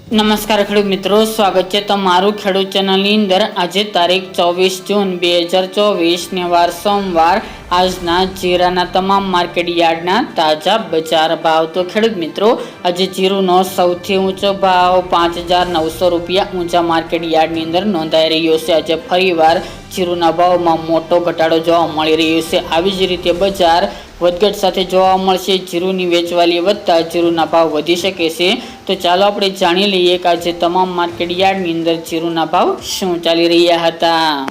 નમસ્કાર ખેડૂત મિત્રો, સ્વાગત છે તમારું ખેડૂત ચેનલની અંદર। આજે તારીખ 24 જૂન 2024 ને વાર સોમવાર। આજના જીરાના તમામ માર્કેટ યાર્ડના તાજા બજાર ભાવ। તો ખેડૂત મિત્રો, આજે જીરુનો સૌથી ઊંચો ભાવ 5,900 રૂપિયા ઊંચા માર્કેટ યાર્ડની અંદર નોંધાઈ રહ્યો છે। આજે ફરીવાર જીરુના ભાવમાં મોટો ઘટાડો જોવા મળી રહ્યો છે। આવી જ રીતે બજાર વધઘટ સાથે જોવા મળશે। જીરુની વેચવાલી વધતા જીરુના ભાવ વધી શકે છે। તો ચાલો આપણે જાણી લઈએ કે આજે તમામ માર્કેટ યાર્ડની અંદર જીરુના ભાવ શું ચાલી રહ્યા હતા।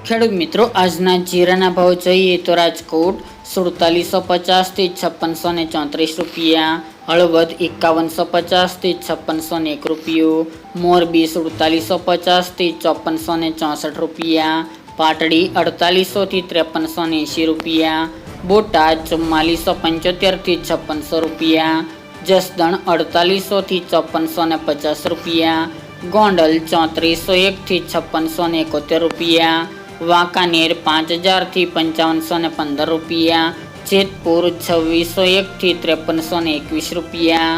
ખેડૂત મિત્રો, આજના જીરાના ભાવ જોઈએ તો રાજકોટ 4750 થી 5634 રૂપિયા, હળવદ 5150 થી 5601 રૂપિયો, મોરબી 4750 થી 5464 રૂપિયા, પાટડી 4800 થી 5380 રૂપિયા, બોટાદ 4475 થી 5600 રૂપિયા, જસદણ 4800 થી 5450 રૂપિયા, ગોંડલ 3401 થી 5671 રૂપિયા, વાંકાનેર 5000 થી 5515 રૂપિયા, જેતપુર 2601 થી 5321 રૂપિયા,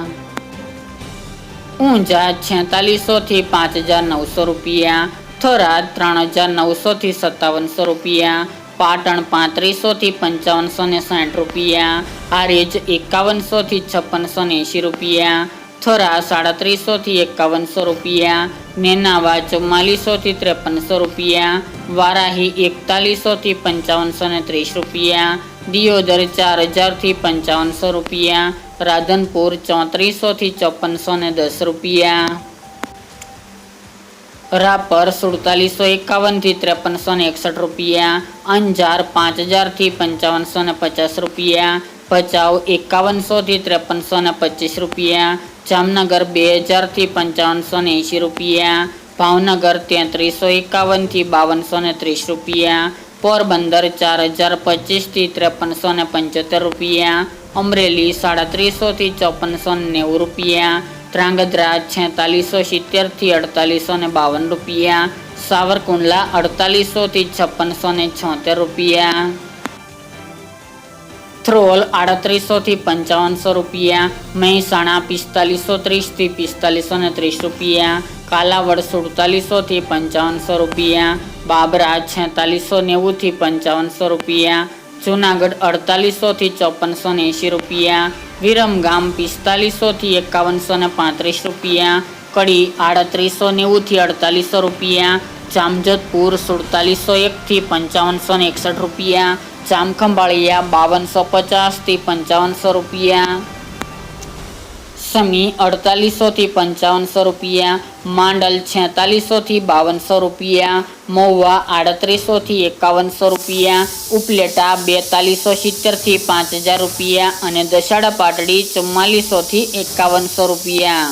ઊંઝા 4600 થી 5900 રૂપિયા, થરાદ 3900 થી 5700 રૂપિયા, પાટણ 3500 થી 5560 રૂપિયા, હારીજ 5100 થી 5680 રૂપિયા, થરા 3700 થી 5100 રૂપિયા, નેનાવા 4400 થી 5300 રૂપિયા, વારાહી 4100 થી 5530 રૂપિયા, દિયોદર 4000 થી 5500 રૂપિયા, રાધનપુર 3400 થી 5410 રૂપિયા, રાપર 4751 થી 5361 રૂપિયા, અંજાર 5000 થી 5550 રૂપિયા, ભચાઉ 5100 થી 5325 રૂપિયા, જામનગર 2000 થી 5580 રૂપિયા, ભાવનગર 3351 થી 5230 રૂપિયા, પોરબંદર 4025 થી 5375 રૂપિયા, અમરેલી 3700 થી 5490 રૂપિયા, ધ્રાંગધ્રા 4670 થી 4852 રૂપિયા, સાવરકુંડલા 4800 થી 5676 રૂપિયા, થ્રોલ 3800 થી 5500 રૂપિયા, મહેસાણા 4530 થી 4530 રૂપિયા, કાલાવડ 4700 થી 5500 રૂપિયા, બાબરા 4690 થી 5500 રૂપિયા, જુનાગઢ 4800 થી 5480 રૂપિયા, વિરમગામ 4500 થી 5135 રૂપિયા, કડી 3890 થી 4800 રૂપિયા, જામજોધપુર 4701 થી 5561 રૂપિયા, જામખંભાળિયા 5250 થી 5500 રૂપિયા, સમી 4800 થી 5500 રૂપિયા, માંડલ 4600 થી 5200 રૂપિયા, મહુવા 3800 થી 5100 રૂપિયા, ઉપલેટા 4270 થી 5000 રૂપિયા અને દસાડા પાટડી 4400 થી 5100 રૂપિયા।